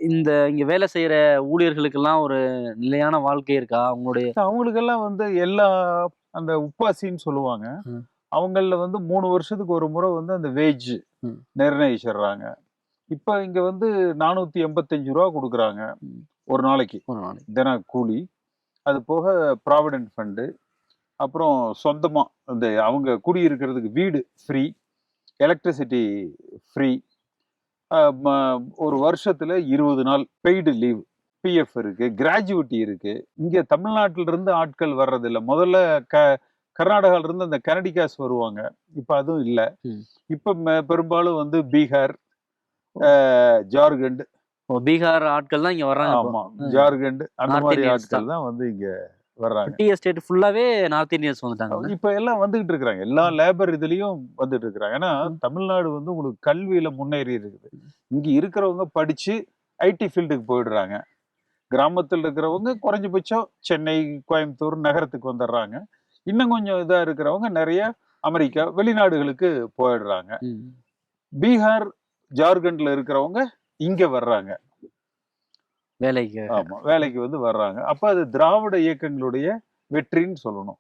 இங்க வேலை செய்யற ஊழியர்களுக்கெல்லாம் ஒரு நிலையான வாழ்க்கை இருக்கா? அவங்களுக்கெல்லாம் வந்து எல்லா அந்த உப்பாசின்னு சொல்லுவாங்க. ம். அவங்கள்ல வந்து 3 வருஷத்துக்கு ஒரு முறை வந்து அந்த வேஜ் ம். நிர்ணயிச்சிடுறாங்க. இப்ப இங்க வந்து ரூ. 485 குடுக்குறாங்க ம். ஒரு நாளைக்கு. ஒரு நாளைக்கு. தின கூலி. அது போக ப்ராவிடென்ட் ஃபண்டு. அப்புறம் சொந்தமா இந்த அவங்க குடியிருக்கிறதுக்கு வீடு ஃப்ரீ. Electricity free. ஒரு வருஷத்துல 20 நாள் பெய்டு லீவ். பிஎஃப் இருக்கு. கிராஜுவிட்டி இருக்கு. இங்க தமிழ்நாட்டில இருந்து ஆட்கள் வர்றதில்ல. முதல்ல கர்நாடகால இருந்து அந்த கனடிகாஸ் வருவாங்க. இப்ப அதுவும் இல்ல. ம். இப்ப பெரும்பாலும் வந்து பீகார், ஜார்க்கண்ட். பீகார் ஆட்கள் தான் இங்க வர்றாங்க இப்போ. ஆமா. ஜார்க்கண்ட் அந்த நார்த் மாதிரி இந்தியன்ஸ் ஆட்கள் தான் வந்து இங்க வர்றாங்க. டீ எஸ்டேட் ஃபுல்லாவே நார்த் இந்தியன்ஸ் வந்துட்டாங்க. இப்ப எல்லாம் வந்துகிட்டு இருக்காங்க. எல்லா லேபர் இதுலயும் வந்துட்டு இருக்காங்க. ஏன்னா தமிழ்நாடு வந்து உங்களுக்கு கல்வியில முன்னேறி இருக்குது. இங்க இருக்கிறவங்க படிச்சு ஐடி ஃபீல்டுக்கு போயிடுறாங்க. கிராமத்தில் இருக்கிறவங்க குறைஞ்சபட்சம் சென்னை, கோயம்புத்தூர் நகரத்துக்கு வந்துடுறாங்க. இன்னும் கொஞ்சம் இதா இருக்கிறவங்க நிறைய அமெரிக்கா, வெளிநாடுகளுக்கு போயிடுறாங்க. பீகார், ஜார்க்கண்ட்ல இருக்கிறவங்க இங்க வர்றாங்க. வேலைக்கு. ஆமா, வேலைக்கு வந்து வர்றாங்க. அப்ப அது திராவிட இயக்கங்களுடைய வெற்றின்னு சொல்லணும்.